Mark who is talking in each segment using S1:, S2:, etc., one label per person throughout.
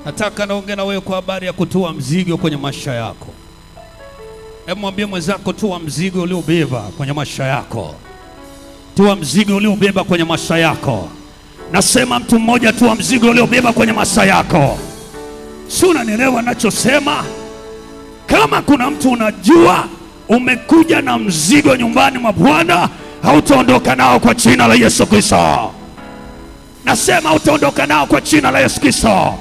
S1: Nataka naongea na wewe kwa habari ya kutua mzigo kwenye maisha yako. Hebu mwambie mwenzako, tua mzigo uliobeba kwenye maisha yako. Tua mzigo uliobeba kwenye maisha yako. Nasema mtu mmoja, tua mzigo uliobeba kwenye maisha yako. Si unanielewa ninachosema? Kama kuna mtu unajua umekuja na mzigo nyumbani mwa Bwana, hautaondoka nao kwa jina la Yesu Kristo. Nasema hautaondoka nao kwa jina la Yesu Kristo.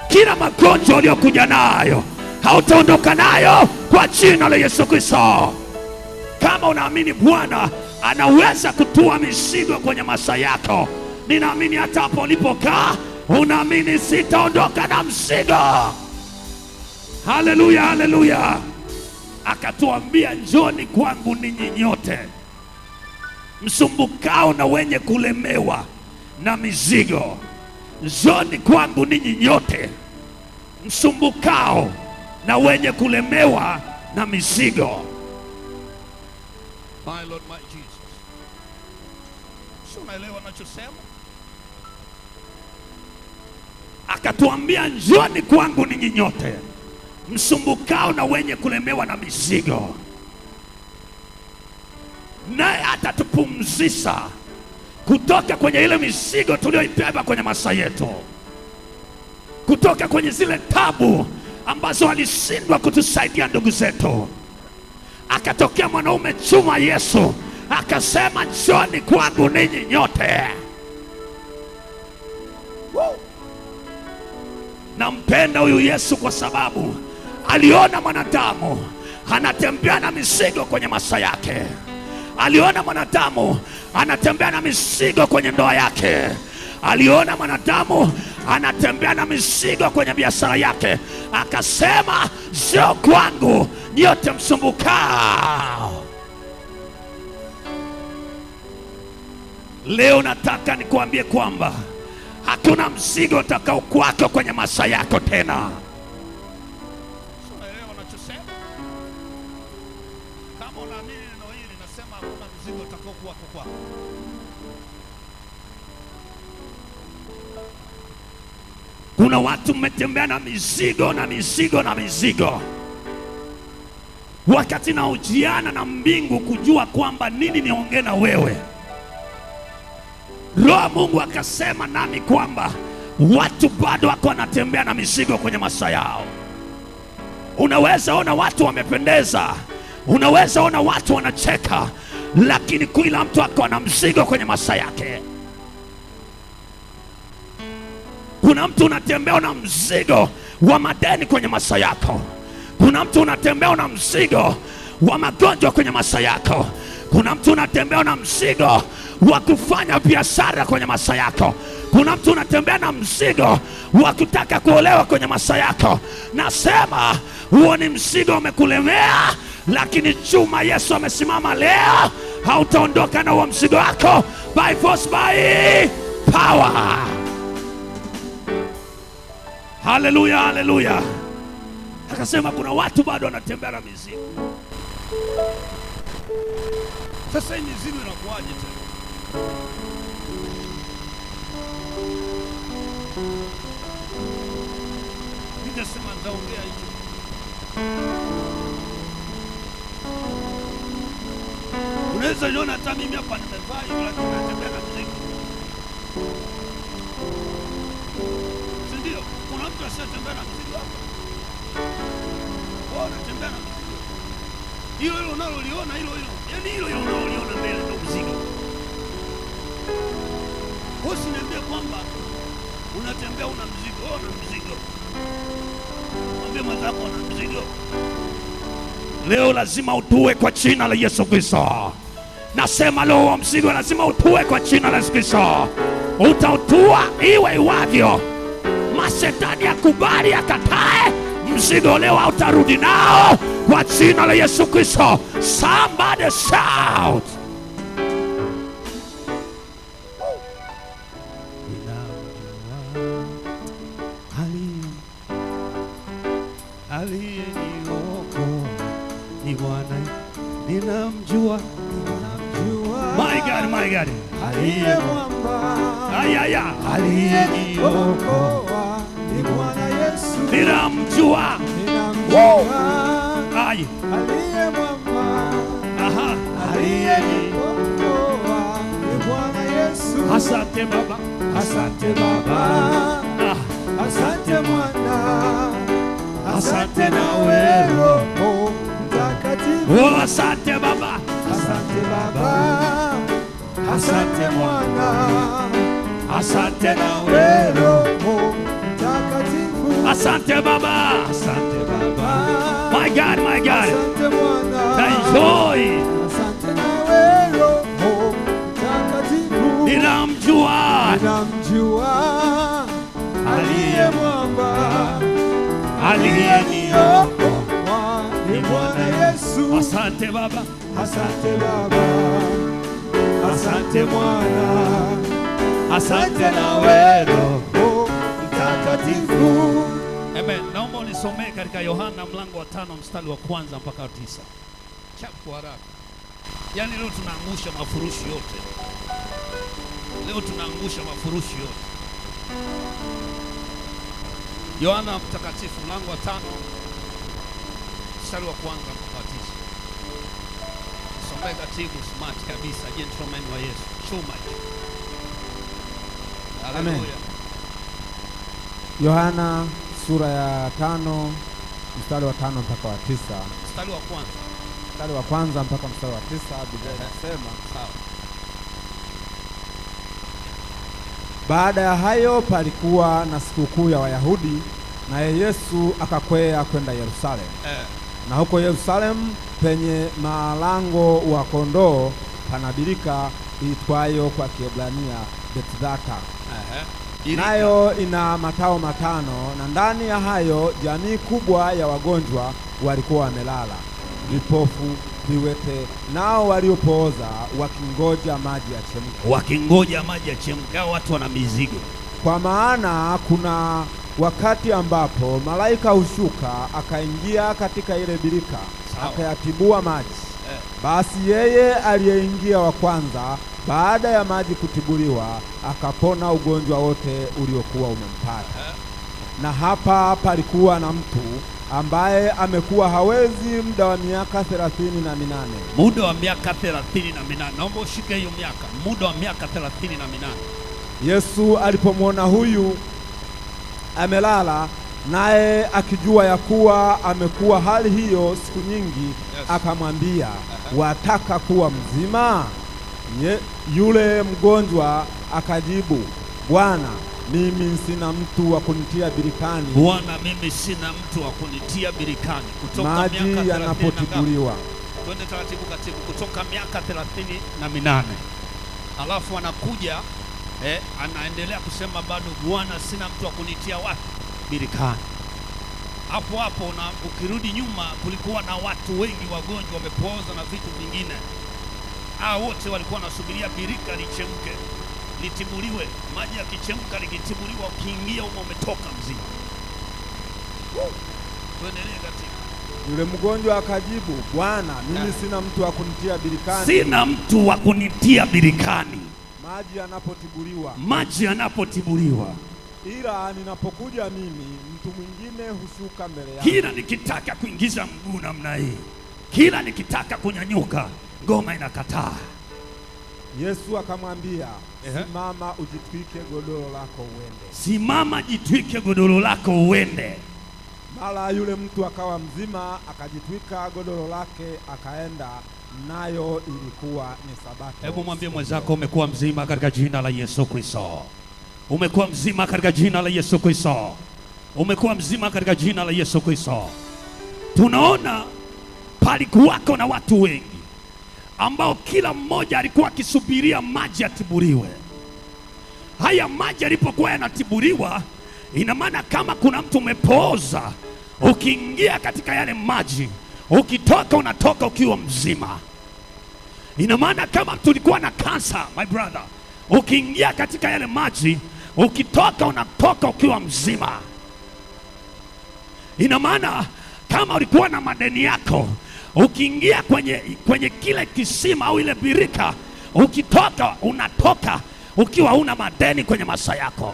S1: Kila magonjwa uliyokuja nayo hautaondoka nayo kwa jina la Yesu Kristo. Kama unaamini Bwana anaweza kutua mizigo kwenye maisha yako, ninaamini hata hapo ulipokaa unaamini sitaondoka na mzigo. Haleluya, haleluya. Akatuambia, njoni kwangu ninyi nyote msumbukao na wenye kulemewa na mizigo. Njoni kwangu ninyi nyote msumbukao na wenye kulemewa na mizigo. My Lord, my Jesus. Unaelewa ninachosema? Akatuambia, njoni kwangu ninyi nyote msumbukao na wenye kulemewa na mizigo, naye atatupumzisha kutoka kwenye ile mizigo tuliyoibeba kwenye maisha yetu, kutoka kwenye zile tabu ambazo walishindwa kutusaidia ndugu zetu. Akatokea mwanaume chuma Yesu, akasema, njoni kwangu ninyi nyote. Nampenda huyu Yesu kwa sababu aliona mwanadamu anatembea na mizigo kwenye maisha yake. Aliona mwanadamu anatembea na mizigo kwenye ndoa yake. Aliona mwanadamu anatembea na mizigo kwenye biashara yake. Akasema, njoo kwangu nyote msumbukao. Leo nataka nikuambie kwamba hakuna mzigo utakao kwako kwenye maisha yako tena. Unaelewa ninachosema? Kama unaamini neno hili, nasema hakuna mzigo utakao kwako. Kuna watu mmetembea na mizigo na mizigo na mizigo, wakati naujiana na mbingu kujua kwamba nini niongee na wewe. Roho Mungu akasema nami kwamba watu bado wako wanatembea na mizigo kwenye maisha yao. Unaweza ona watu wamependeza, unaweza ona watu wanacheka, lakini kila mtu ako na mzigo kwenye maisha yake. Kuna mtu unatembea na mzigo wa madeni kwenye maisha yako. Kuna mtu unatembea na mzigo wa magonjwa kwenye maisha yako. Kuna mtu unatembea na mzigo wa kufanya biashara kwenye maisha yako. Kuna mtu unatembea na mzigo wa kutaka kuolewa kwenye maisha yako. Nasema huo ni mzigo umekulemea, lakini chuma Yesu amesimama leo, hautaondoka na huo mzigo wako by force, by power. Haleluya, haleluya. Akasema kuna watu bado wanatembea na mizigo. Sasa hii mizigo inakuaje tena? Nitasema ndaongea hicho. Unaweza niona hata mimi hapa nimevaa hivi, lakini natembea na mzigo. Sindio? Kuna mtu asiyetembea na mzigo hapa. Wao wanatembea na mzigo. Hilo unaloliona, hilo yaani hilo unaloliona mbele ndio mzigo. Usiniambie kwamba unatembea una mzigo. Una mzigo. Mwambie mwenzako una mzigo. Leo lazima utue kwa jina la Yesu Kristo. Nasema leo wa mzigo lazima utue kwa jina la Yesu Kristo. Utautua iwe iwavyo. Mashetani yakubali akatae, mzigo leo hautarudi nao kwa jina la Yesu Kristo. Somebody shout.
S2: Ninamjua.
S1: My God, my God.
S2: Aliye mwamba.
S1: Aya.
S2: Aliyeniokoa ni Bwana Yesu.
S1: ninamjua ai
S2: aliye mwamba,
S1: aha
S2: aliyeniokoa ni Bwana Yesu.
S1: asante baba
S2: Asante Baba, asante Mwana, asante nawe Roho Mtakatifu.
S1: oh asante baba
S2: Asante Baba, asante Mwana,
S1: asante
S2: nawe Roho Mtakatifu.
S1: asante baba
S2: Asante Baba,
S1: my god
S2: asante Mwana,
S1: enjoy
S2: asante nawe Roho Mtakatifu.
S1: ninamjua
S2: Ninamjua aliye mwamba,
S1: aliyeniokoa
S2: ni Bwana Yesu.
S1: asante baba
S2: Asante Baba, asante Mwana, asante nawe Roho Mtakatifu.
S1: amen. Naomba unisomee katika Yohana mlango wa 5 mstari wa kwanza mpaka 9 chapu haraka. Yaani leo tunaangusha mafurushi yote, leo tunaangusha mafurushi yote. Yohana mtakatifu mlango wa 5 mstari wa kwanza mpaka 9. Someka katibu smart kabisa, gentleman wa Yesu. Shumaji. Haleluya.
S2: Yohana sura ya 5 mstari wa 5 mpaka wa 9.
S1: Mstari wa kwanza.
S2: Mstari wa kwanza mpaka mstari wa 9 Biblia inasema,
S1: Sawa.
S2: baada ya hayo palikuwa na sikukuu ya Wayahudi, naye Yesu akakwea kwenda Yerusalemu. Na huko Yerusalemu penye malango wa kondoo pana birika iitwayo kwa Kiebrania Bethzatha. Nayo ina matao 5, na ndani ya hayo jamii kubwa ya wagonjwa walikuwa wamelala, vipofu, viwete, nao waliopooza, wakingoja maji yachemke.
S1: Wakingoja maji yachemke, watu wana mizigo.
S2: Kwa maana kuna wakati ambapo malaika hushuka akaingia katika ile birika, akayatibua maji. Basi yeye aliyeingia wa kwanza baada ya maji kutibuliwa akapona ugonjwa wote uliokuwa umempata. Na hapa palikuwa na mtu ambaye amekuwa hawezi muda wa miaka 38.
S1: Muda wa miaka 38. Naomba ushike hiyo miaka. Muda wa miaka 38.
S2: Yesu alipomwona huyu amelala, naye akijua ya kuwa amekuwa hali hiyo siku nyingi, akamwambia, wataka kuwa mzima? Yule mgonjwa akajibu, Bwana, mimi sina mtu wa kunitia birikani.
S1: Bwana, mimi sina mtu wa kunitia birikani. Kutoka
S2: maji
S1: miaka
S2: yanapotibuliwa.
S1: Twende taratibu katibu. Kutoka miaka 38. Alafu anakuja anaendelea kusema bado, Bwana, sina mtu wa kunitia wapi? Birikani. Hapo hapo na ukirudi nyuma, kulikuwa na watu wengi wagonjwa, wamepooza na vitu vingine. Hao wote walikuwa wanasubiria birika lichemke, litibuliwe. Maji yakichemka, likitibuliwa, ukiingia huko umetoka mzima. Tuendelee katika.
S2: Yule mgonjwa akajibu, Bwana, mimi sina mtu wa kunitia birikani.
S1: Sina mtu wa kunitia birikani
S2: maji yanapotibuliwa.
S1: Maji yanapotibuliwa.
S2: Ila ninapokuja mimi, mtu mwingine hushuka mbele yangu.
S1: Kila nikitaka kuingiza mguu namna hii, kila nikitaka kunyanyuka, ngoma inakataa.
S2: Yesu akamwambia, simama ujitwike godoro lako uende.
S1: Simama, jitwike godoro lako uende.
S2: Mara yule mtu akawa mzima, akajitwika godoro lake akaenda, nayo ilikuwa ni Sabato.
S1: Hebu mwambie mwenzako, umekuwa mzima katika jina la Yesu Kristo. Umekuwa mzima katika jina la Yesu Kristo. Umekuwa mzima katika jina la Yesu Kristo. Tunaona palikuwako na watu wengi ambao kila mmoja alikuwa akisubiria maji yatiburiwe. Haya maji yalipokuwa yanatiburiwa, ina maana kama kuna mtu umepooza, ukiingia katika yale maji, ukitoka unatoka ukiwa mzima. Ina maana kama tulikuwa na kansa, my brother, ukiingia katika yale maji, ukitoka unatoka ukiwa mzima. Ina maana kama ulikuwa na madeni yako, ukiingia kwenye kile kisima au ile birika, ukitoka unatoka ukiwa una madeni kwenye maisha yako.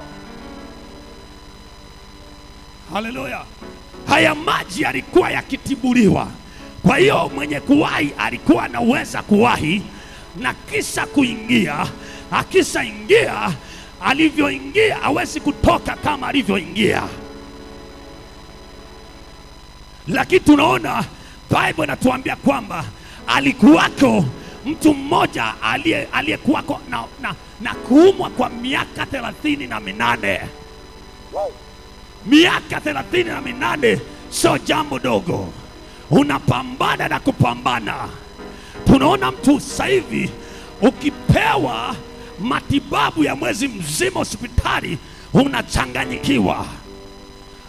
S1: Haleluya. Haya maji yalikuwa yakitibuliwa. Kwa hiyo mwenye kuwahi alikuwa anaweza kuwahi na kisha kuingia. Akisha ingia, alivyoingia hawezi kutoka kama alivyoingia. Lakini tunaona Bible inatuambia kwamba alikuwako mtu mmoja aliyekuwako na kuumwa kwa miaka 38. Miaka 38 sio jambo dogo. Unapambana na kupambana. Tunaona mtu sasa hivi ukipewa matibabu ya mwezi mzima hospitali unachanganyikiwa.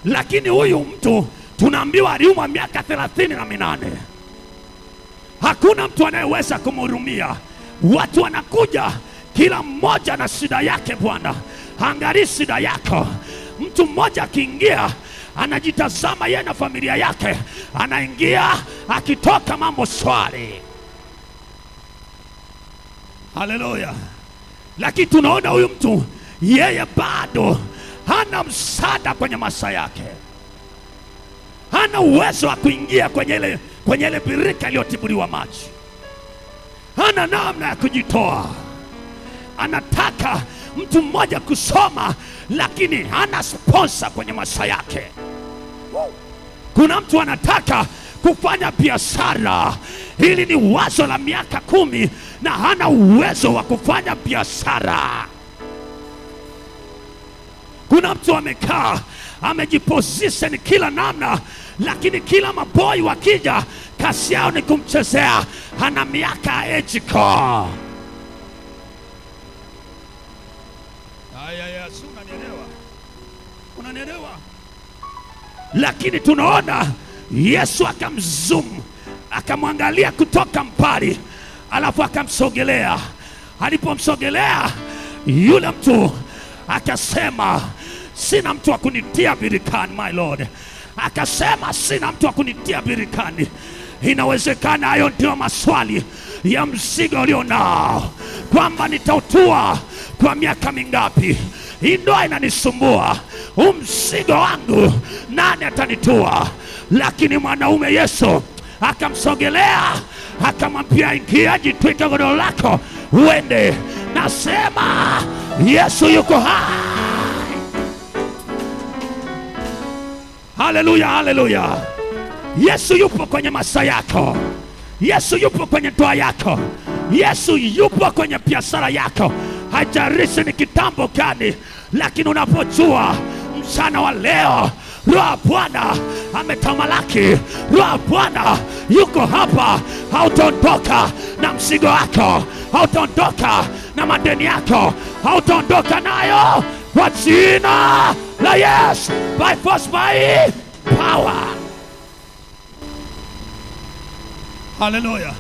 S1: Lakini huyu mtu tunaambiwa aliumwa miaka 38. Hakuna mtu anayeweza kumhurumia. Watu wanakuja kila mmoja na shida yake. Bwana, angalia shida yako. Mtu mmoja akiingia anajitazama yeye na familia yake, anaingia akitoka mambo swali. Haleluya. Lakini tunaona huyu mtu yeye bado hana msaada kwenye maisha yake. Hana uwezo wa kuingia kwenye ile birika iliyotibuliwa maji. Hana namna ya kujitoa. Anataka mtu mmoja kusoma, lakini hana sponsor kwenye maisha yake. Kuna mtu anataka kufanya biashara, hili ni wazo la miaka 10 na hana uwezo wa kufanya biashara. Kuna mtu amekaa amejiposition kila namna, lakini kila maboi wakija kazi yao ni kumchezea. Hana miaka ejiko. Unanielewa? Lakini tunaona Yesu akamzoom, akamwangalia kutoka mbali, alafu akamsogelea. Alipomsogelea yule mtu akasema, sina mtu wa kunitia birikani, my Lord. Akasema, sina mtu wa kunitia birikani. Inawezekana hayo ndio maswali ya mzigo ulionao, kwamba nitautua kwa miaka mingapi? Hii ndoa inanisumbua, mzigo wangu nani atanitua? Lakini mwanaume Yesu akamsogelea, akamwambia, ingia, jitwike godoro lako uende. Nasema Yesu yuko hai. Haleluya, haleluya. Yesu yupo kwenye maisha yako. Yesu yupo kwenye ndoa yako. Yesu yupo kwenye biashara yako. Haijalishi ni kitambo gani, lakini unapojua mchana wa leo Roho wa Bwana ametamalaki, Roho wa Bwana yuko hapa, hautaondoka na mzigo wako, hautaondoka na madeni yako, hautaondoka nayo kwa jina la Yesu, by force, by power. Haleluya.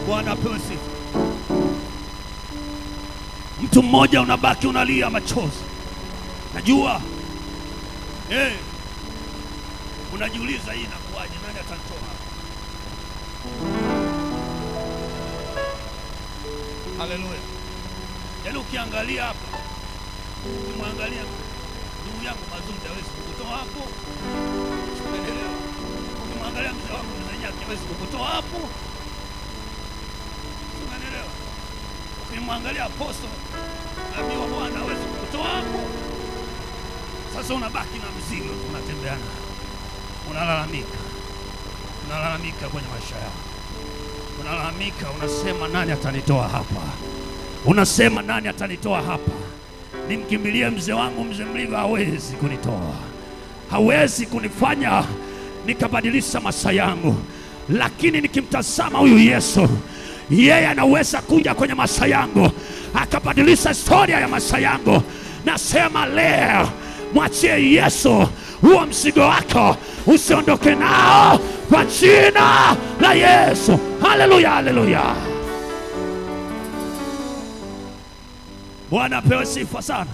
S1: Bwana apewe sifa. Mtu mmoja unabaki unalia machozi. Najua unajiuliza, hii inakuaje? Nani atanitoa? Haleluya. Yaani ukiangalia hapa, ukimwangalia ndugu yako mazuri hawezi kukutoa hapo. Unaelewa? Ukimwangalia mzee wako mzee yake hawezi kukutoa hapo. Unaelewa? Ukimwangalia apostle nabii wa Bwana hawezi kukutoa hapo. Sasa unabaki na mzigo, unatembeana, unalalamika kwenye maisha yako. Unalalamika, unasema nani atanitoa hapa? Unasema nani atanitoa hapa? Nimkimbilie mzee wangu, mzee Mligo hawezi kunitoa. Hawezi kunifanya nikabadilisha maisha yangu. Lakini nikimtazama huyu Yesu, yeye anaweza kuja kwenye maisha yangu akabadilisha historia ya maisha yangu. Nasema leo, mwachie Yesu huo mzigo wako, usiondoke nao kwa jina la Yesu. Haleluya, haleluya. Bwana apewe sifa sana.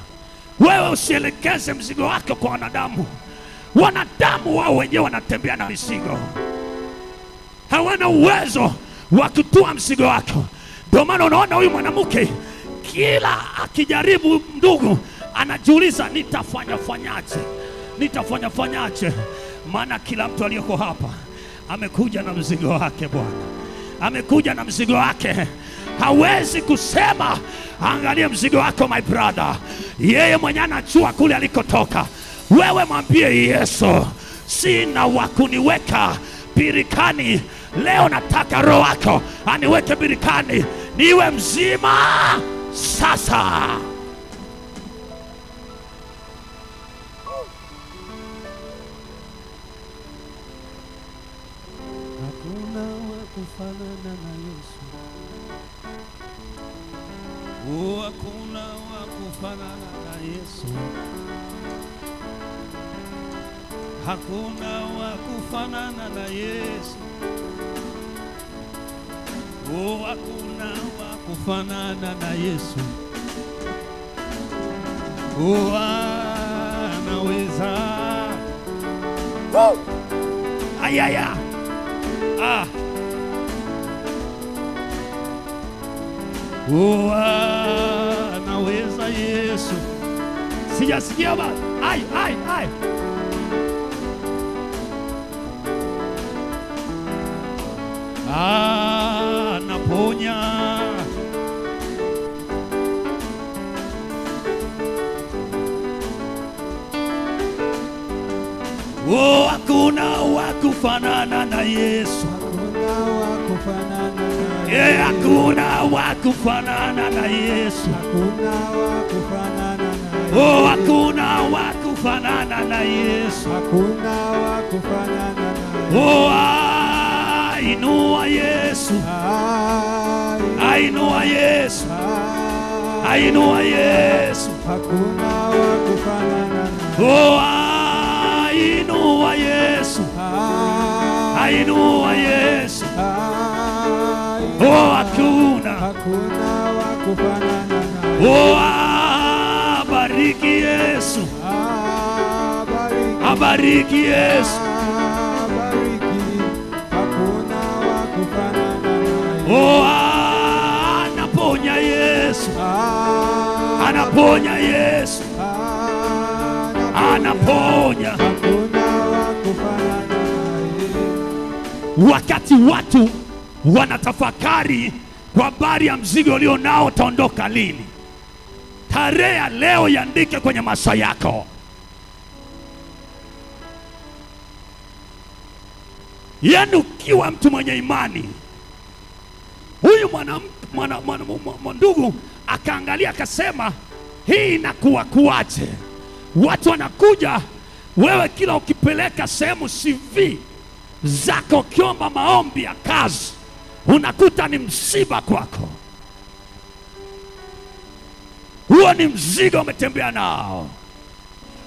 S1: Wewe usielekeze mzigo wako kwa wanadamu. Wanadamu wao wenyewe wanatembea na mizigo, hawana uwezo wa kutua mzigo wako. Ndio maana unaona huyu mwanamke kila akijaribu, ndugu, anajiuliza nitafanyaje? nitafanyaje? Maana kila mtu aliyeko hapa amekuja na mzigo wake. Bwana amekuja na mzigo wake. Hawezi kusema angalia mzigo wako my brother. Yeye mwenyewe anajua kule alikotoka. Wewe mwambie Yesu, sina wa kuniweka birikani. Leo nataka Roho wako aniweke birikani niwe mzima sasa.
S3: Hakuna wa kufanana na Yesu. Hakuna wa kufanana na Yesu. Hakuna wa kufanana na Yesu. Hakuna wa kufanana na Yesu. Anaweza.
S1: Ayaya.
S3: Anaweza Yesu.
S1: Sijasikia ba. Ai.
S3: Anaponya.
S1: Hakuna wa kufanana na Yesu.
S2: Hakuna wa kufanana na
S1: Hakuna wa kufanana na Yesu.
S2: Hakuna wa kufanana na
S1: Hakuna wa kufanana na Yesu.
S2: Hakuna wa kufanana na
S1: Inua Yesu. Inua Yesu. Inua Yesu.
S2: Hakuna wa kufanana na
S1: Inua Yesu. Inua Yesu. Hakuna
S2: wa kufanana na
S1: bariki Yesu. Abariki Yesu.
S2: Hakuna wa kufanana na
S1: anaponya Yesu. Anaponya Yesu. Anaponya.
S2: Hakuna wa kufanana na
S1: Wakati watu wanatafakari kwa habari ya mzigo ulionao utaondoka lini, tarehe ya leo iandike kwenye maisha yako. Yaani ukiwa mtu mwenye imani, huyu ndugu akaangalia akasema, hii inakuwa kuache? Watu wanakuja, wewe kila ukipeleka sehemu CV zako ukiomba maombi ya kazi, unakuta ni msiba kwako. Huo ni mzigo umetembea nao.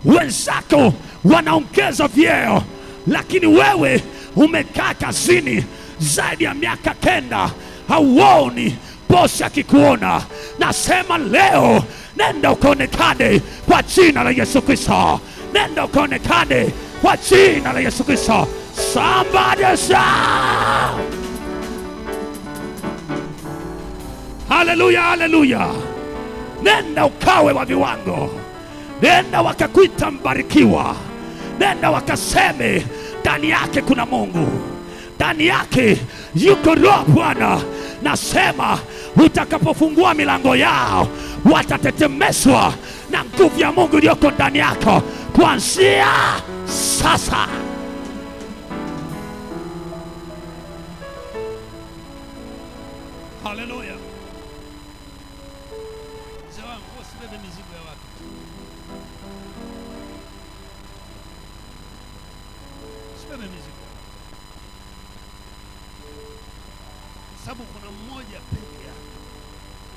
S1: Wenzako wanaongeza vyeo, lakini wewe umekaa kazini zaidi ya miaka 9, hauoni bosi akikuona. Nasema leo nenda ukaonekane kwa jina la Yesu Kristo. Nenda ukaonekane kwa jina la Yesu Kristo. Somebody shout. Hallelujah, hallelujah. Nenda ukawe wa viwango. Nenda wakakuita mbarikiwa. Nenda wakaseme ndani yake kuna Mungu. Ndani yake yuko Roho Bwana. Nasema utakapofungua milango yao watatetemeshwa na nguvu ya Mungu iliyoko ndani yako kuanzia sasa. Hallelujah.
S3: Mzee wangu, usibebe mizigo ya watu. Usibebe mizigo. Sababu kuna mmoja peke yake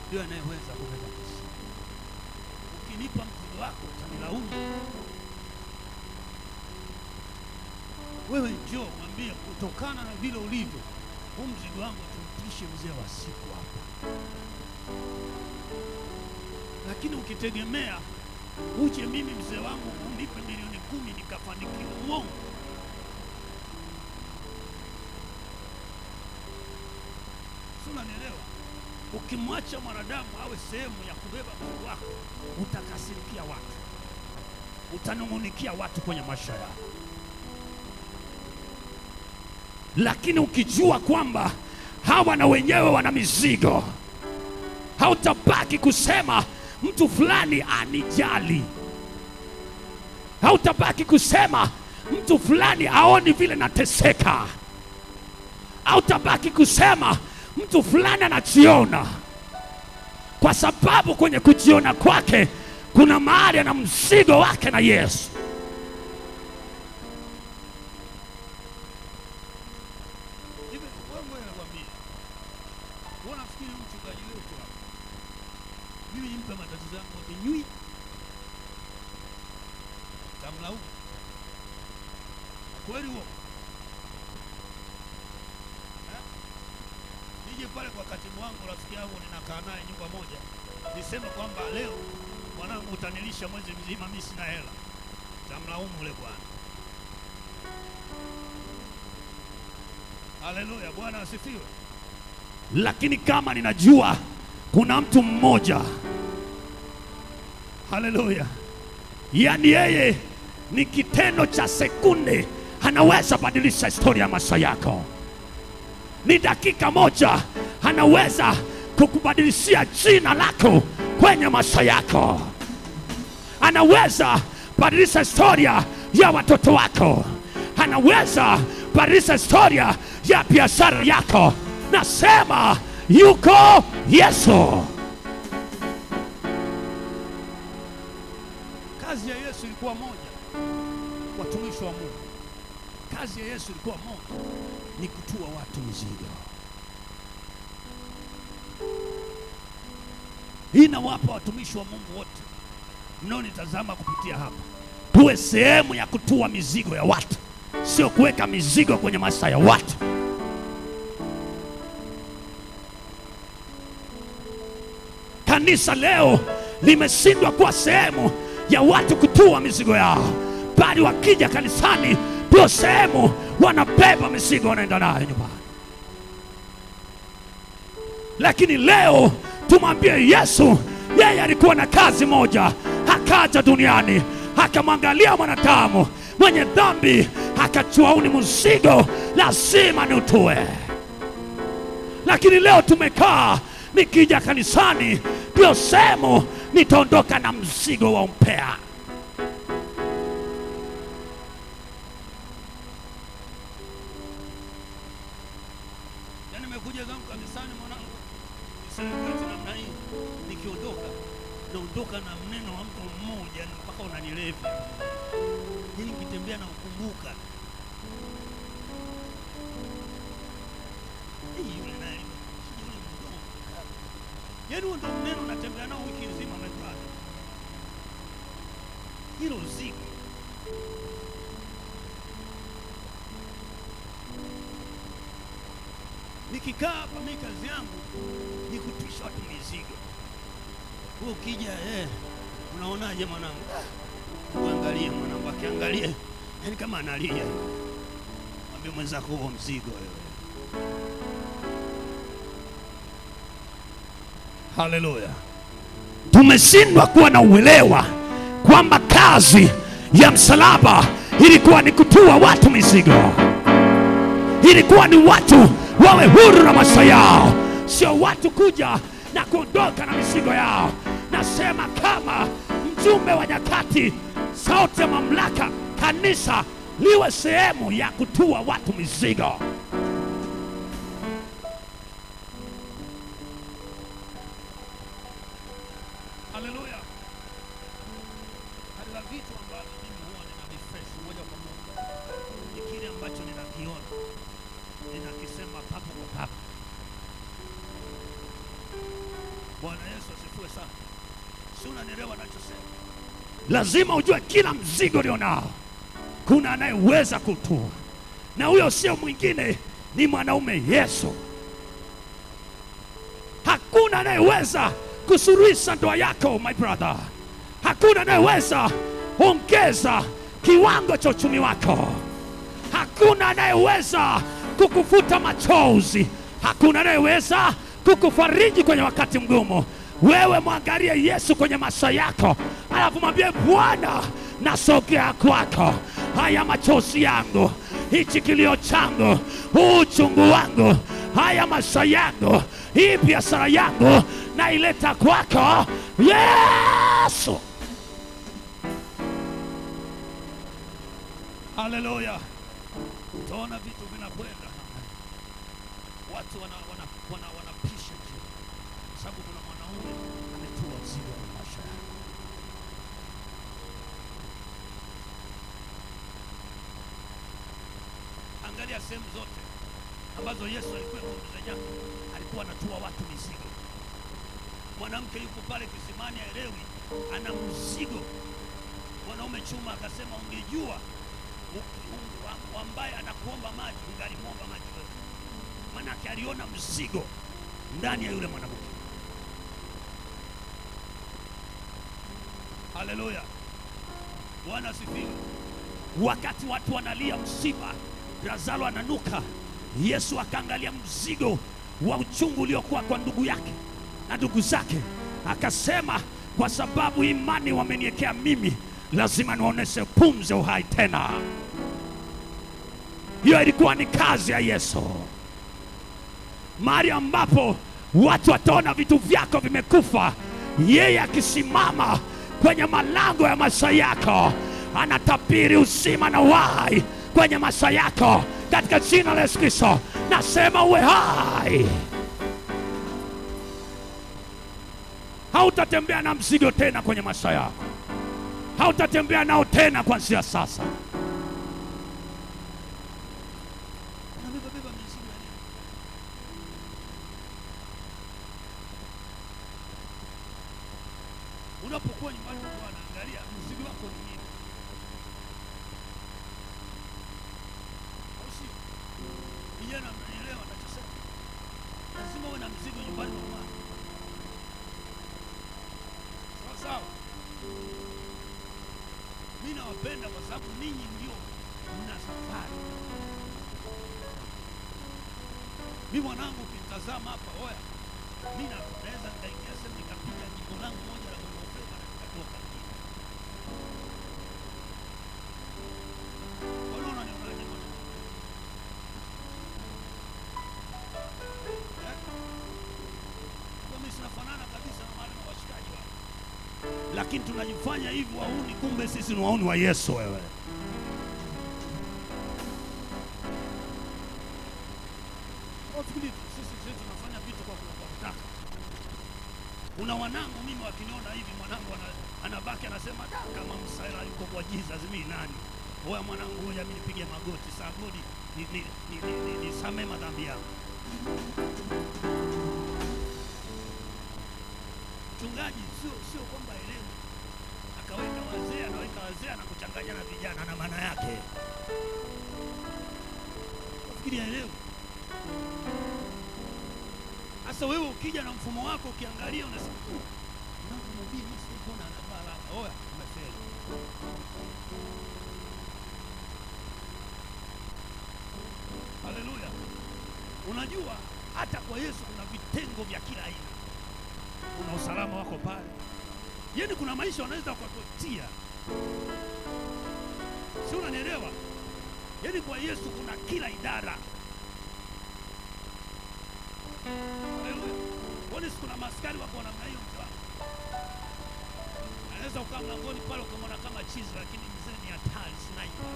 S3: ndio anayeweza kubeba mizigo. Ukinipa mzigo wako utanilaumu. Wewe njoo mwambie, kutokana na vile ulivyo, huu mzigo wangu tumpishe mzee wa siku hapa. Lakini ukitegemea uje mimi mzee wangu unipe milioni 10 nikafanikiwa, uongo. Unanielewa? Ukimwacha mwanadamu awe sehemu ya kubeba mzigo wako, utakasirikia watu.
S1: utanungunikia watu kwenye maisha yako. Lakini ukijua kwamba hawa na wenyewe wana mizigo, hautabaki kusema mtu fulani anijali. Hautabaki kusema mtu fulani aoni vile nateseka. Hautabaki kusema mtu fulani anajiona, kwa sababu kwenye kujiona kwake kuna mahali ana mzigo wake na Yesu.
S3: Kweli huo? Nije pale kwa katibu wangu, rafiki yangu ninakaa naye nyumba moja, niseme kwamba leo mwanangu utanilisha mwezi mzima, mimi sina hela. Tamlaumu yule bwana. Haleluya, Bwana asifiwe.
S1: Lakini kama ninajua kuna mtu mmoja, haleluya, yani yeye ni kitendo cha sekunde anaweza badilisha historia ya maisha yako. Ni dakika moja anaweza kukubadilishia jina lako kwenye maisha yako. Anaweza badilisha historia ya watoto wako. Anaweza badilisha historia ya biashara yako. Nasema yuko Yesu.
S3: Kazi ya Yesu ilikuwa moja, watumishi wa Mungu. Kazi ya Yesu ilikuwa moja, ni kutua watu mizigo. Hii nawapa watumishi wa Mungu wote mnaonitazama kupitia hapa,
S1: tuwe sehemu ya kutua mizigo ya watu, sio kuweka mizigo kwenye maisha ya watu. Kanisa leo limeshindwa kuwa sehemu ya watu kutua mizigo yao, bali wakija kanisani ndio sehemu wanabeba mizigo wanaenda nayo nyumbani. Lakini leo tumwambie Yesu, yeye alikuwa na kazi moja. Akaja duniani, akamwangalia mwanadamu mwenye dhambi, akachua ni mzigo lazima niutue. Lakini leo tumekaa, nikija kanisani ndio sehemu nitaondoka na mzigo wa umpea.
S3: Yani nimekuja zangu kanisani mwanangu, niselebrate namna hii, nikiondoka naondoka na mneno wa mtu mmoja mpaka unanilevya. Yaani nikitembea na ukumbuka. Yule naye yule mdogo. Yaani huo ndio mneno natembea nao wiki nzima mepata. Hilo zigo. Nikikaa hapa mimi kazi yangu ni kutwisha watu mizigo. Wewe ukija unaonaje mwanangu? Uangalie mwanangu, akiangalia yani kama analia. Mwambie mwenzako huo mzigo wewe. Haleluya.
S1: Tumeshindwa kuwa na uelewa kwamba kazi ya msalaba ilikuwa ni kutua watu mizigo. Ilikuwa ni watu wawe huru na maisha yao, sio watu kuja na kuondoka na mizigo yao. Nasema kama mjumbe wa nyakati, sauti ya mamlaka, kanisa liwe sehemu ya kutua watu mizigo.
S3: Haleluya. Katika vitu ambavyo mimi huwa ninavifresh moja kwa moja ni kile ambacho ninakiona, ninakisema papo kwa papo. Bwana Yesu asifiwe sana. Si unanielewa ninachosema?
S1: Lazima ujue kila mzigo ulionao kuna anayeweza kutua, na huyo sio mwingine, ni mwanaume Yesu. Hakuna anayeweza kusuluhisha ndoa yako my brother. Hakuna anayeweza ongeza kiwango cha uchumi wako. Hakuna anayeweza kukufuta machozi. Hakuna anayeweza kukufariji kwenye wakati mgumu. Wewe mwangalie Yesu kwenye maisha yako, alafu mwambie Bwana, nasogea kwako. Haya machozi yangu, hichi kilio changu, huu uchungu wangu, haya maisha yangu, hii biashara yangu, naileta kwako Yesu. Haleluya. Utaona vitu vinakwenda, watu wanapisha tu, kwa sababu kuna mwanaume ametua mzigo wa maisha yako. Angalia sehemu zote ambazo Yesu alikuwa kumzanyako, alikuwa anatua watu mizigo. Mwanamke yuko pale kisimani haelewi, ana mzigo. Mwanaume chuma akasema, ungejua ambaye anakuomba maji ungalimwomba maji wewe. Manake aliona mzigo ndani ya yule mwanamke. Haleluya. Bwana asifiwe. Wakati watu wanalia msiba, Lazaro ananuka, Yesu akaangalia mzigo wa uchungu uliokuwa kwa ndugu yake na ndugu zake, akasema, kwa sababu imani wameniwekea mimi, lazima niwaoneshe pumzi uhai tena. Hiyo ilikuwa ni kazi ya Yesu. Mahali ambapo watu wataona vitu vyako vimekufa, yeye akisimama kwenye malango ya maisha yako, anatabiri uzima na uhai kwenye maisha yako. Katika jina la Yesu Kristo nasema uwe hai. Hautatembea na mzigo tena kwenye maisha yako, hautatembea nao tena kuanzia sasa. Unapokuwa nyumbani kwa anaangalia mzigo wako ni nini. Usi vijana mnaelewa ninachosema. Lazima uwe na mzigo nyumbani mwako. Sawa sawa. Mimi nawapenda kwa sababu ninyi ndio mna safari. Mimi mwanangu ukitazama hapa, oya, mimi naweza nikaingia sema nikapiga jimbo langu moja la kuokoka na nikatoka. Unaona ni nani mwana? Kwa mimi sinafanana kabisa na wale washikaji wao. Lakini tunajifanya hivi wauni, kumbe sisi ni wauni wa Yesu wewe. Sisi tunafanya vitu kwa kutaka. Una wanangu mimi wakiniona hivi, mwanangu anabaki anasema, kama Msaila yuko kwa Jesus mimi nani? Oya mwanangu, ngoja mimi nipige magoti saa godi nisamee madhambi yangu. Mchungaji sio kwamba elewe akaweka wazee na kuchanganya na vijana na maana yake. Nafikiri elewe. Sasa wewe ukija na mfumo wako ukiangalia unasema, mhubiri msipona anavaa lapa. Oya, umefeli. Haleluya. Unajua hata kwa Yesu kuna vitengo vya kila aina. Kuna usalama wako pale. Yaani kuna maisha unaweza kukutia. Si unanielewa? Yaani kwa Yesu kuna kila idara. Haleluya. Kwani kuna maskari wako namna hiyo mtu wako. Anaweza ukaa mlangoni pale ukamwona kama chizi, lakini mzee ni hatari, sniper.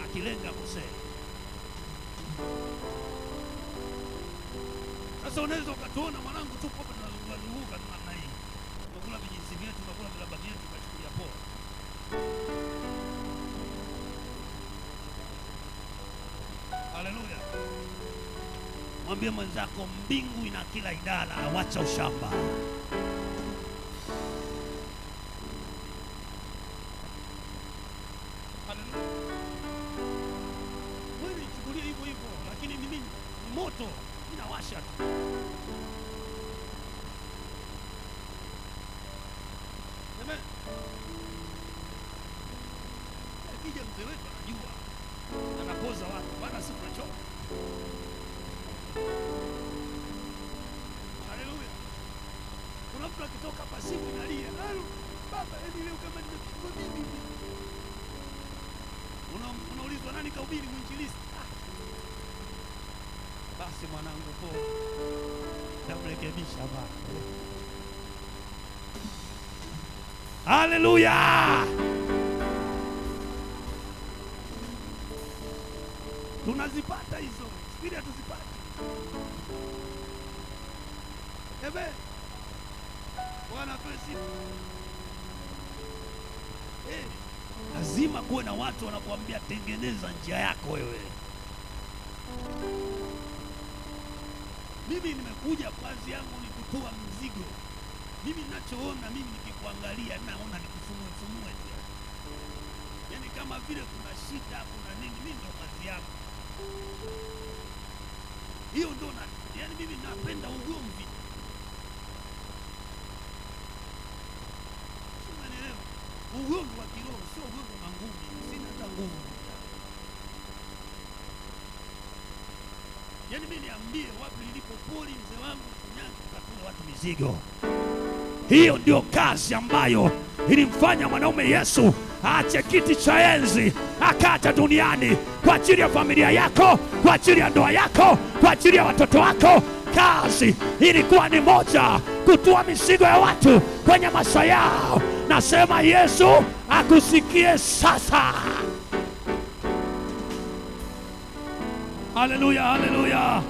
S1: Akilenga kusema. Sasa unaweza ukatuona mwanangu tu hapo tunazunguka namna hii. Tunakula vijinsi vyetu, tunakula vilaba vyetu, tukachukulia poa. Haleluya. Mwambie mwenzako, mbingu ina kila idara, wacha ushamba. Haleluya. Wewe nichukulie hivyo hivyo, lakini mimi ni moto, inawasha tu. Amen. Akija mzee wetu anajua, anapoza watu, bana si tunachoka. Haleluya. Kuna mtu akitoka pasifu inalia.
S3: baba, leo kama nimepigwa mimi. Unaulizwa nani kahubiri, mwinjilisti? Basi mwanangu po namrekebisha baba. Haleluya! Tunazipata hizo, spiri hatuzipati. Amen. Bwana pesi. Lazima kuwe na watu wanakuambia tengeneza njia yako wewe. Mimi nimekuja, kazi yangu ni kutoa mzigo. Mimi ninachoona, mimi nikikuangalia naona nikufunue tu. Yaani kama vile kuna shida, kuna nini, mimi ndo kazi yangu. Hiyo ndo yaani mimi napenda ugomvi. Unaelewa? Ugomvi wa kiroho sio ugomvi wa nguvu. Sina hata nguvu. Yaani mimi niambie wapi nilipo poli mzee wangu kunyango kakule watu mizigo. Hiyo ndio kazi ambayo ilimfanya mwanaume Yesu aache kiti cha enzi akaja duniani kwa ajili ya familia yako, kwa ajili ya ndoa yako, kwa ajili ya watoto wako. Kazi ilikuwa ni moja, kutoa mizigo ya watu kwenye maisha yao. Nasema Yesu akusikie sasa. Haleluya, haleluya.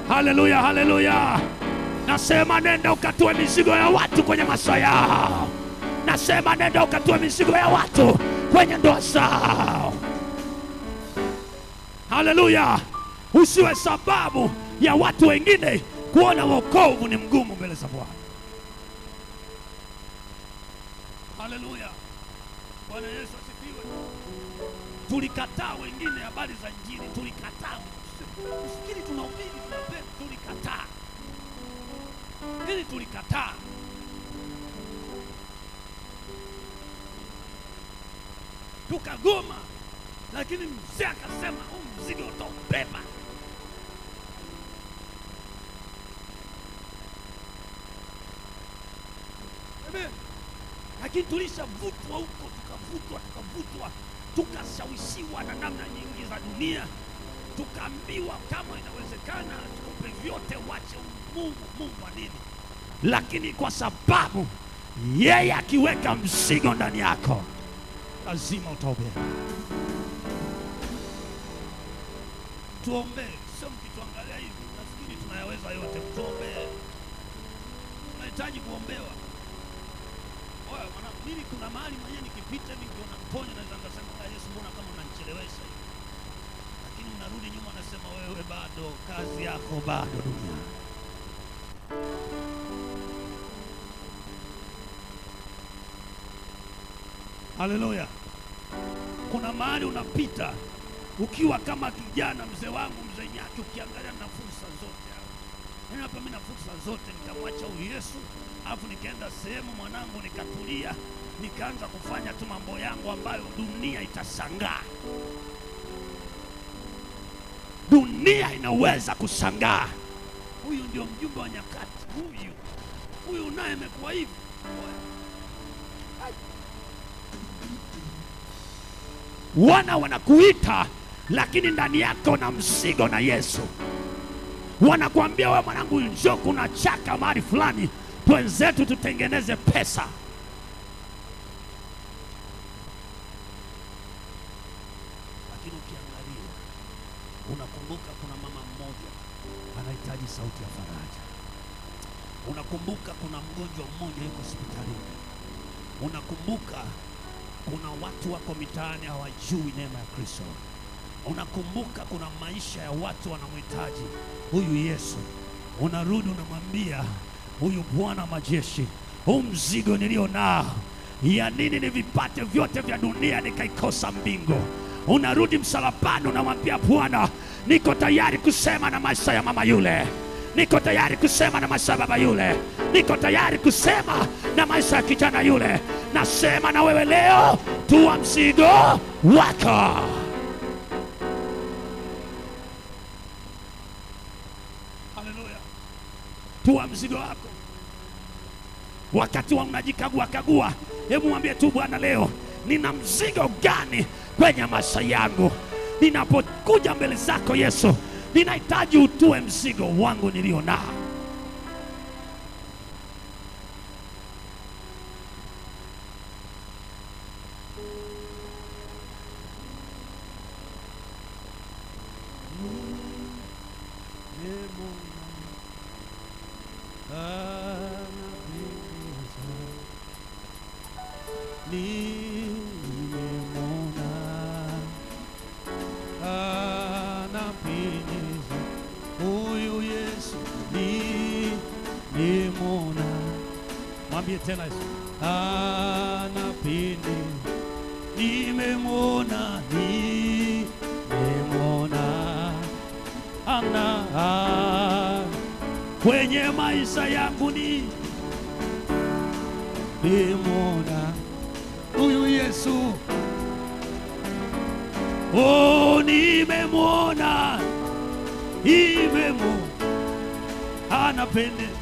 S3: Haleluya, haleluya. Nasema nenda ukatoe mizigo ya watu kwenye maisha yao. Nasema nenda ukatoe mizigo ya watu kwenye ndoa zao. Haleluya. Usiwe sababu ya watu wengine kuona wokovu ni mgumu mbele za Bwana. Haleluya. Bwana Yesu asifiwe. Tulikataa wengine habari za injili, tulikataa. Usikiri tunahubiri tunapenda, tulikataa. Hili tulikataa. Tukagoma, lakini mzee akasema mzigo utaubeba. Amen. Lakini tulishavutwa huko, tukavutwa, tukashawishiwa na namna nyingi za dunia. Tukaambiwa kama inawezekana tukupe vyote, wache Mungu wa nini. Lakini kwa sababu yeye akiweka mzigo ndani yako, lazima utaubeba. Tuombe, sio mkituangalia hivi nafikiri tunayaweza yote. Tuombe, tunahitaji kuombewa. Oya mwanangu, mimi kuna mahali mwenyewe nikipita hivi nikiona mponyo naweza nikasema Yesu, mbona kama unanichelewesha hivi? Lakini unarudi nyuma unasema wewe bado, kazi yako bado dunia. Haleluya. Kuna mahali unapita ukiwa kama kijana, mzee wangu mzee Nyaki, ukiangalia na fursa zote hapo. Yaani hapa mimi na fursa zote, nikamwacha huyu Yesu, alafu nikaenda sehemu mwanangu nikatulia, nikaanza kufanya tu mambo yangu ambayo dunia itashangaa. Dunia inaweza kushangaa. Huyu ndio mjumbe wa nyakati. Huyu naye amekuwa hivi. Wanakuita lakini ndani yako na mzigo na Yesu. Wanakuambia wewe mwanangu, njoo kuna chaka mahali fulani, twenzetu tutengeneze pesa. Lakini ukiangalia unakumbuka kuna mama mmoja anahitaji sauti ya faraja. Unakumbuka kuna mgonjwa mmoja yuko hospitalini. Unakumbuka kuna watu wako mitaani hawajui neema ya Kristo. Unakumbuka kuna maisha ya watu wanamhitaji huyu Yesu. Unarudi unamwambia huyu Bwana majeshi, huu mzigo nilio nao, ya nini nivipate vyote vya dunia nikaikosa mbingu? Unarudi msalabani unamwambia Bwana, niko tayari kusema na maisha ya mama yule. Niko tayari kusema na maisha ya baba yule. Niko tayari kusema na maisha ya kijana yule. Nasema na wewe leo, tua mzigo wako. Haleluya. Tua mzigo wako. wakati wa unajikagua kagua, hebu mwambie tu Bwana, leo nina mzigo gani kwenye maisha yangu? Ninapokuja mbele zako Yesu, ninahitaji utue mzigo wangu nilio nao. Mwambie tena Yesu, anapendeza, nimemwona, ana kwenye maisha yangu, nimemwona huyu Yesu. Oh, nimemwona, anapendeza.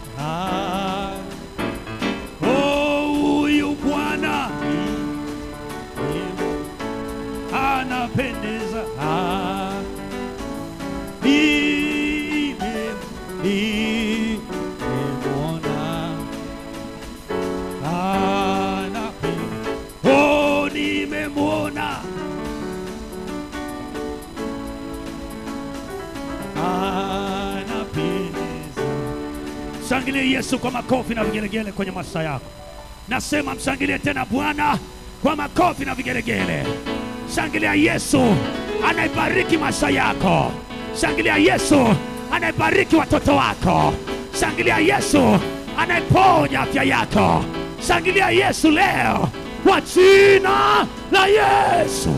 S3: Huyu Bwana anapendeza, nimemwona, anapendeza. Oh, nimemwona, anapendeza. Shangilie Yesu kwa makofi na vigelegele kwenye maisha yako. Nasema mshangilie tena Bwana kwa makofi na vigelegele. Shangilia Yesu anaibariki maisha yako. Shangilia Yesu anaibariki watoto wako. Shangilia Yesu anaiponya afya yako. Shangilia Yesu leo kwa jina la Yesu.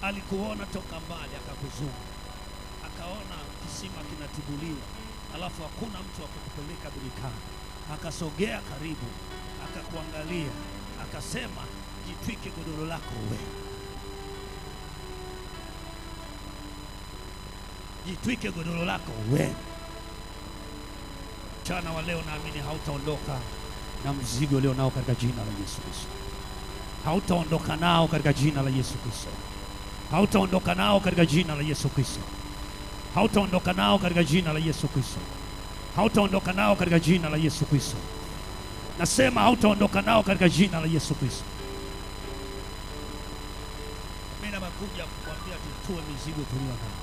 S3: Alikuona toka mbali akakuzunguka, akaona kisima kinatibuliwa, alafu hakuna mtu wa kukupeleka birikani. Akasogea karibu, akakuangalia, akasema, jitwike godoro lako wewe. Jitwike godoro lako wewe. Mchana wa leo naamini hautaondoka na mzigo leo nao katika jina la Yesu Kristo. Hautaondoka nao katika jina la Yesu Kristo. Hautaondoka nao katika jina la Yesu Kristo. Hautaondoka nao katika jina la Yesu Kristo. Hautaondoka nao katika jina la Yesu Kristo. Nasema hautaondoka nao katika jina la Yesu Kristo. Mimi nakuja kukuambia tutue mizigo tulio nayo.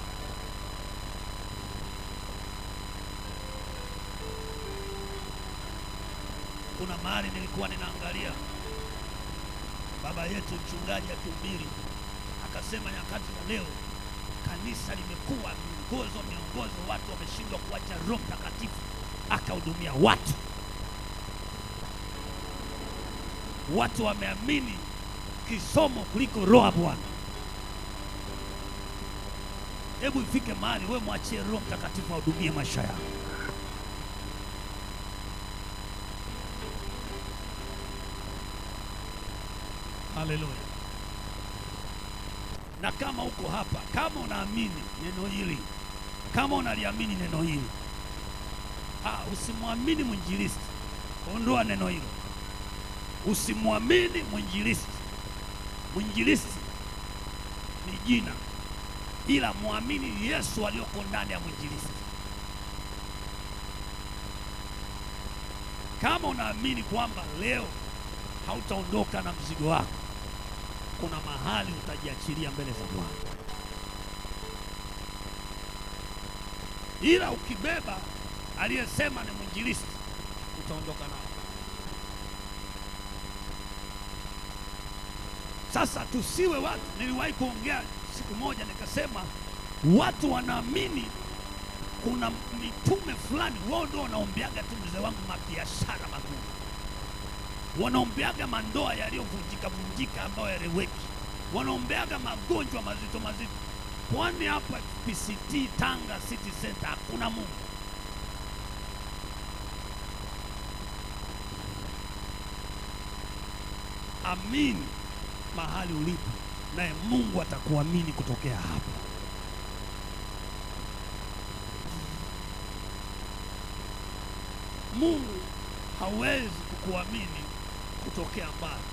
S3: Kuna mahali nilikuwa ninaangalia baba yetu mchungaji akihubiri, akasema nyakati za leo kanisa limekuwa miongozo, watu wameshindwa kuacha Roho Mtakatifu akahudumia watu. Watu wameamini kisomo kuliko Roho Bwana. Hebu ifike mahali wewe mwachie Roho Mtakatifu ahudumie maisha yako. Haleluya. Na kama uko hapa, kama unaamini neno hili, kama unaliamini neno hili, usimwamini mwinjilisti. Ondoa neno hilo. Usimwamini mwinjilisti. Mwinjilisti ni jina, ila muamini Yesu aliyoko ndani ya mwinjilisti. Kama unaamini kwamba leo hautaondoka na mzigo wako, kuna mahali utajiachilia mbele za Bwana. Ila ukibeba aliyesema ni mwinjilisti, utaondoka nao. Sasa tusiwe watu, niliwahi kuongea siku moja nikasema, watu wanaamini kuna mitume fulani, wao ndio wanaombeaga tu mzee wangu mabiashara magumu. Wanaombeaga mandoa yaliyovunjika ambayo yareweki. Wanaombeaga magonjwa mazito. Kwani hapa PCT Tanga City Center hakuna Mungu? Amini mahali ulipo, naye Mungu atakuamini kutokea hapo. Mungu hawezi kukuamini kutokea mbali.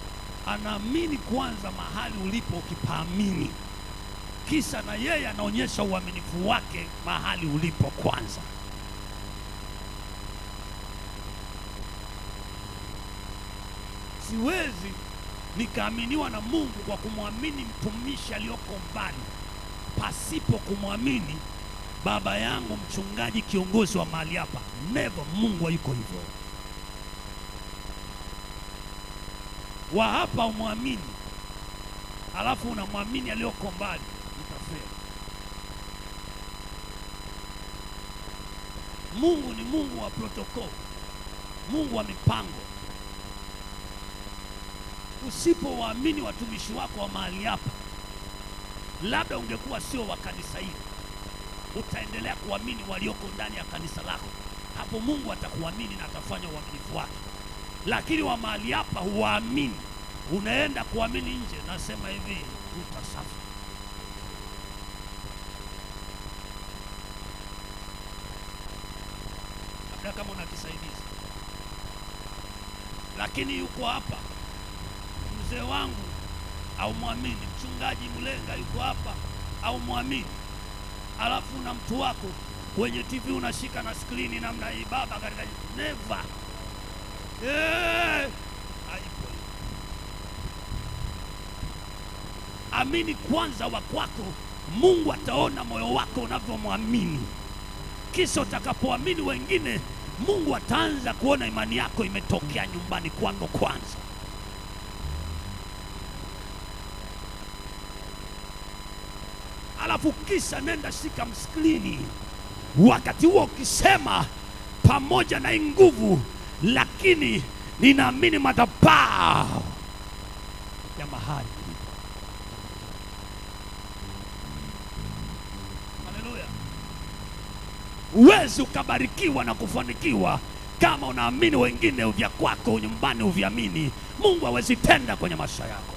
S3: Anaamini kwanza mahali ulipo ukipaamini. Kisha na yeye anaonyesha uaminifu wake mahali ulipo kwanza. Siwezi nikaaminiwa na Mungu kwa kumwamini mtumishi aliyoko mbali pasipo kumwamini baba yangu mchungaji kiongozi wa mahali hapa. Never. Mungu hayuko hivyo. Wa hapa umwamini alafu unamwamini aliyoko mbali, utafeli. Mungu ni Mungu wa protokoli, Mungu wa mipango. Usipowaamini watumishi wako wa mahali hapa, labda ungekuwa sio wa kanisa hili, utaendelea kuamini walioko ndani ya kanisa lako. Hapo Mungu atakuamini na atafanya uaminifu wake. Lakini wa mahali hapa huwaamini, unaenda kuamini nje. Nasema hivi, utasafa. Labda kama una kisaidizi, lakini yuko hapa mzee wangu au muamini, mchungaji Mulenga yuko hapa au muamini, alafu na mtu wako kwenye TV unashika na skrini namna hii, baba katika never. Haipo. Amini kwanza wa kwako, Mungu ataona moyo wako unavyomwamini. Kisha utakapoamini wengine, Mungu ataanza kuona imani yako imetokea nyumbani kwako kwanza. Alafu kisha nenda shika mskrini. Wakati huo ukisema pamoja na nguvu, lakini ninaamini madhabahu ya mahali. Haleluya. Uwezi ukabarikiwa na kufanikiwa kama unaamini wengine vya kwako nyumbani uviamini. Mungu hawezi tenda kwenye maisha yako.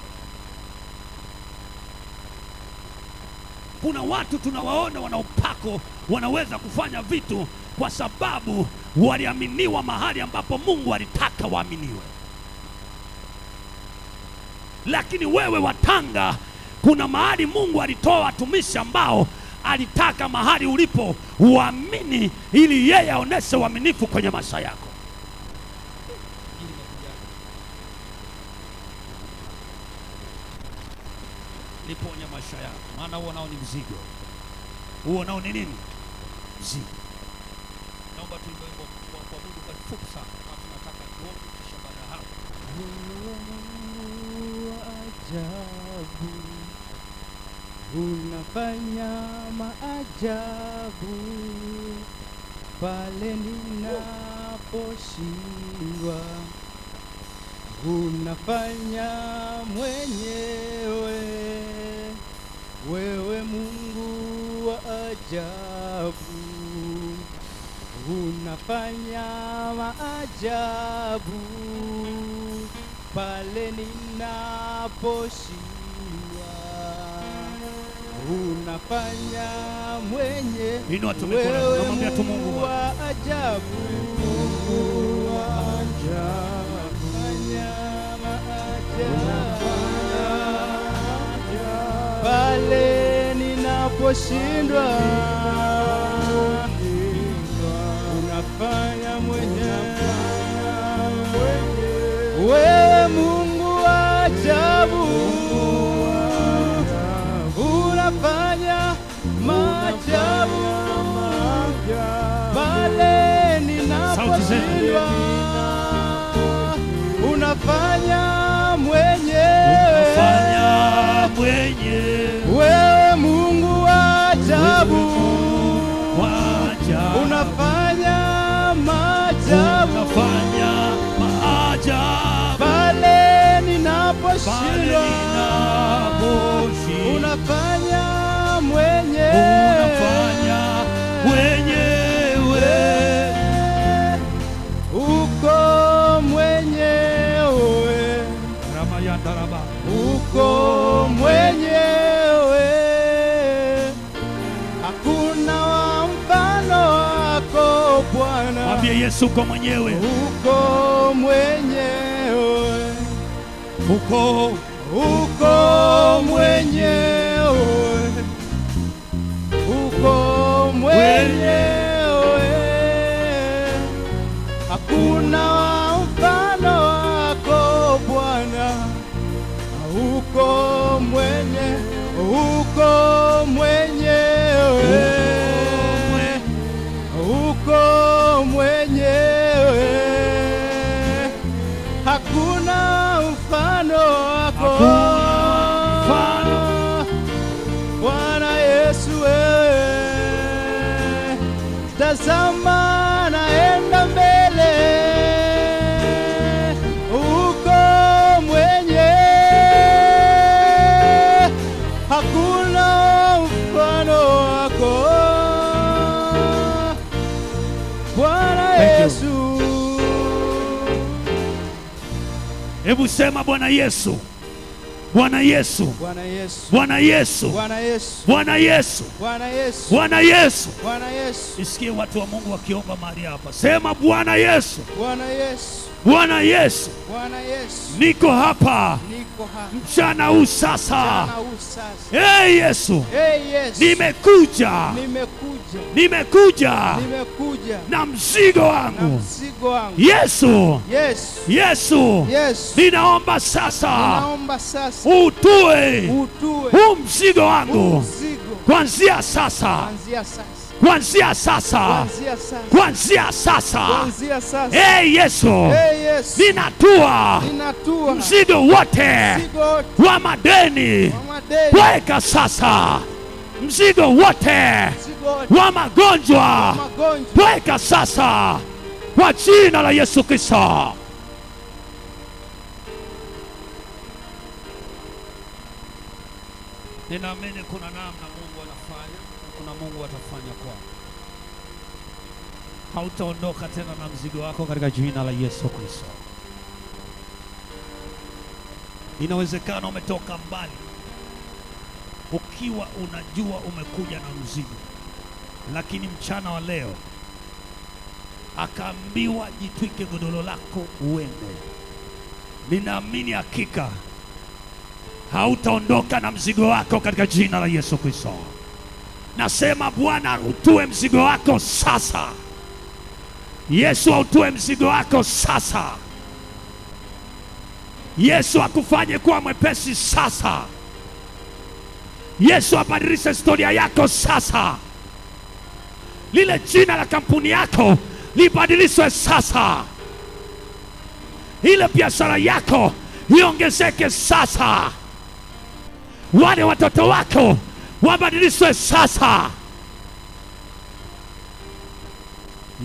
S3: Kuna watu tunawaona wana upako, wanaweza kufanya vitu kwa sababu waliaminiwa mahali ambapo Mungu alitaka waaminiwe. Lakini wewe watanga, kuna mahali Mungu alitoa watumishi ambao alitaka mahali ulipo uamini ili yeye aoneshe uaminifu kwenye maisha yako. Liponya maisha yako, maana huo nao ni mzigo. Huo nao ni nini? Mzigo. Naomba tuimbe wimbo kwa Mungu kwa kifupi sana, na tunataka tuombe kisha baada ya hapo.
S4: Ajabu, unafanya maajabu pale ninaposhindwa, unafanya mwenyewe, wewe Mungu wa ajabu, unafanya maajabu pale ninaposhindwa, unafanya mwenyewe,
S3: unamwambia tu Mungu
S4: wa ajabu, Mungu wa ajabu, pale ninaposhindwa, unafanya mwenyewe, wewe Mungu wa ajabu, unafanya maajabu pale ninaposhindwa, unafanya mwenyewe, wewe Mungu wa ajabu, unafanya maajabu pale ninaposhindwa, unafanya mwenyewe, uko mwenyewe, uko mwenyewe, hakuna wa mfano wako Bwana.
S1: Mwambie Yesu uko mwenyewe.
S4: uko mwenyewe,
S1: Uko
S4: mwenyewe, uko mwenyewe, hakuna mfano wako Bwana. Uko mwenyewe, uko mwenyewe, uko mwenyewe, hakuna mfano wako Bwana Yesu. Wewe tazama, naenda mbele, uko mwenyewe, hakuna mfano wako Bwana Yesu.
S1: Hebu sema Bwana Yesu. Bwana Yesu.
S4: Bwana Yesu.
S1: Bwana Yesu.
S4: Bwana Yesu.
S1: Bwana Yesu.
S4: Bwana Yesu.
S1: Bwana Yesu.
S4: Bwana Yesu.
S1: Nisikie watu wa Mungu wakiomba mahali hapa. Sema Bwana Yesu.
S4: Bwana Yesu.
S1: Bwana Yesu.
S4: Bwana Yesu.
S1: Niko hapa
S4: Niko hapa
S1: mchana huu sasa.
S4: na usasa.
S1: Hey Yesu.
S4: Hey Yesu.
S1: Nimekuja.
S4: Nimekuja
S1: Na mzigo
S4: na
S1: wangu.
S4: mzigo wangu.
S1: Yesu.
S4: Yesu.
S1: Yesu.
S4: Yesu.
S1: Ninaomba sasa.
S4: Ninaomba sasa
S1: Utue
S4: utue
S1: huu mzigo wangu.
S4: mzigo
S1: Kuanzia sasa.
S4: kuanzia sasa.
S1: Kuanzia sasa.
S4: Kuanzia sasa.
S1: Kuanzia sasa.
S4: Kuanzia sasa.
S1: Hey Yesu.
S4: Hey Yesu.
S1: Ninatua
S4: Ninatua
S1: mzigo wote
S4: mzigo wote
S1: wa madeni.
S4: wa madeni.
S1: Weka sasa mzigo wote
S4: Mzigo wote
S1: wa magonjwa.
S4: wa magonjwa.
S1: Weka sasa kwa jina la Yesu Kristo. Ninaamini kuna namna Mungu anafanya, kuna Mungu atafanya kwako. Hautaondoka tena na mzigo wako katika jina la Yesu Kristo. Inawezekana umetoka mbali ukiwa unajua umekuja na mzigo, lakini mchana wa leo akaambiwa jitwike godoro lako uende. Ninaamini hakika hautaondoka na mzigo wako katika jina la Yesu Kristo. Nasema Bwana utue mzigo wako sasa. Yesu autue mzigo wako sasa. Yesu akufanye kuwa mwepesi sasa. Yesu abadilishe historia yako sasa. Lile jina la kampuni yako libadilishwe sasa. Ile biashara yako iongezeke sasa. Wale watoto wako wabadilishwe sasa.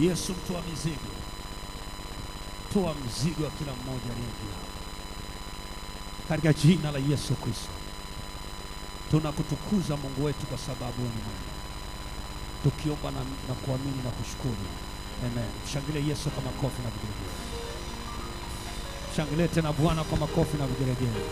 S1: Yesu mtoa mizigo. Toa mzigo wa kila mmoja aliyegia. Katika jina la Yesu Kristo. Tunakutukuza Mungu wetu kwa sababu wewe ni mwema. Tukiomba na kuamini na kushukuru. Amen. Mshangilie Yesu kwa makofi na vigelegele. Mshangilie tena Bwana kwa makofi na vigelegele.